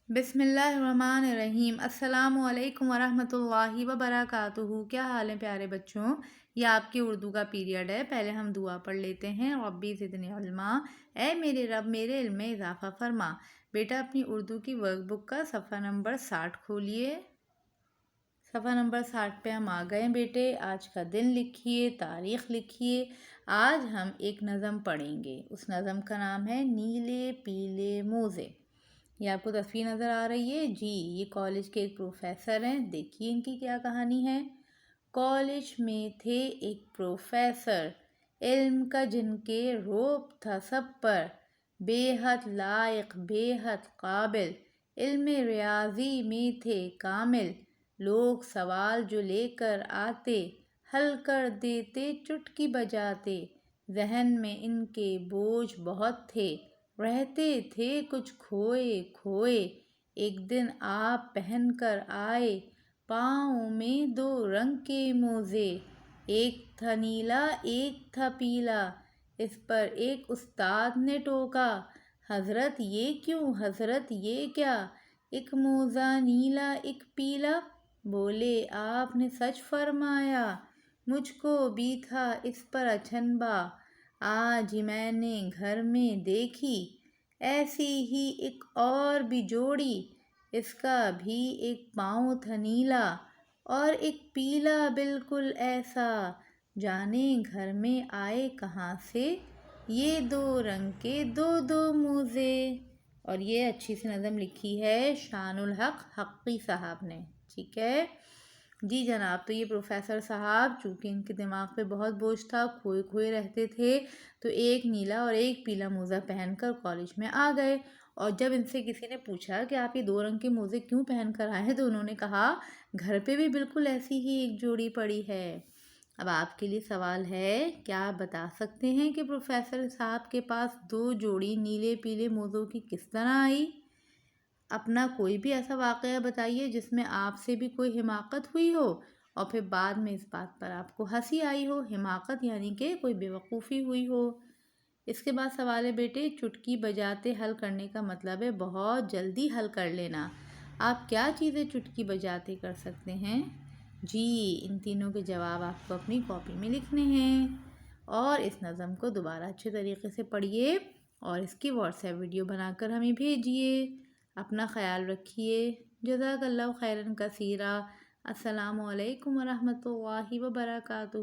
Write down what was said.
بسم اللہ الرحمن الرحیم۔ السلام علیکم ورحمۃ اللہ وبرکاتہ۔ کیا حال ہے پیارے بچوں؟ یہ آپ کی اردو کا پیریڈ ہے۔ پہلے ہم دعا پڑھ لیتے ہیں۔ ربی زدنی علما، اے میرے رب میرے علم میں اضافہ فرما۔ بیٹا اپنی اردو کی ورک بک کا صفحہ نمبر 60 کھولیے۔ صفحہ نمبر 60 پہ ہم آ گئے بیٹے۔ آج کا دن لکھیے، تاریخ لکھیے۔ آج ہم ایک نظم پڑھیں گے۔ اس نظم کا نام ہے نیلے پیلے موزے۔ یہ آپ کو تصویر نظر آ رہی ہے؟ جی، یہ کالج کے ایک پروفیسر ہیں۔ دیکھیے ان کی کیا کہانی ہے۔ کالج میں تھے ایک پروفیسر، علم کا جن کے روب تھا سب پر، بے حد لائق بے حد قابل، علم ریاضی میں تھے کامل، لوگ سوال جو لے کر آتے حل کر دیتے چٹکی بجاتے، ذہن میں ان کے بوجھ بہت تھے، رہتے تھے کچھ کھوئے کھوئے، ایک دن آپ پہن کر آئے پاؤں میں دو رنگ کے موزے، ایک تھا نیلا ایک تھا پیلا، اس پر ایک استاد نے ٹوکا، حضرت یہ کیوں حضرت یہ کیا، ایک موزہ نیلا ایک پیلا، بولے آپ نے سچ فرمایا، مجھ کو بھی تھا اس پر اچنبھا، آج ہی میں نے گھر میں دیکھی، ایسی ہی ایک اور بھی جوڑی، اس کا بھی ایک پاؤں تھا نیلا اور ایک پیلا بالکل ایسا، جانے گھر میں آئے کہاں سے یہ دو رنگ کے دو دو موزے۔ اور یہ اچھی سی نظم لکھی ہے شان الحق حقی صاحب نے، ٹھیک ہے جی جناب۔ تو یہ پروفیسر صاحب چونکہ ان کے دماغ پہ بہت بوجھ تھا، کھوئے کھوئے رہتے تھے، تو ایک نیلا اور ایک پیلا موزہ پہن کر کالج میں آ گئے، اور جب ان سے کسی نے پوچھا کہ آپ یہ دو رنگ کے موزے کیوں پہن کر آئے ہیں، تو انہوں نے کہا گھر پہ بھی بالکل ایسی ہی ایک جوڑی پڑی ہے۔ اب آپ کے لیے سوال ہے، کیا آپ بتا سکتے ہیں کہ پروفیسر صاحب کے پاس دو جوڑی نیلے پیلے موزوں کی کس طرح آئی؟ اپنا کوئی بھی ایسا واقعہ بتائیے جس میں آپ سے بھی کوئی حماقت ہوئی ہو اور پھر بعد میں اس بات پر آپ کو ہنسی آئی ہو۔ حماقت یعنی کہ کوئی بیوقوفی ہوئی ہو۔ اس کے بعد سوال ہے بیٹے، چٹکی بجاتے حل کرنے کا مطلب ہے بہت جلدی حل کر لینا۔ آپ کیا چیزیں چٹکی بجاتے کر سکتے ہیں؟ جی، ان تینوں کے جواب آپ کو اپنی کاپی میں لکھنے ہیں، اور اس نظم کو دوبارہ اچھے طریقے سے پڑھیے اور اس کی واٹس ایپ ویڈیو بنا کر ہمیں بھیجیے۔ اپنا خیال رکھیے۔ جزاک اللہ خیراً کثیرا۔ السلام علیکم ورحمۃ اللہ وبرکاتہ۔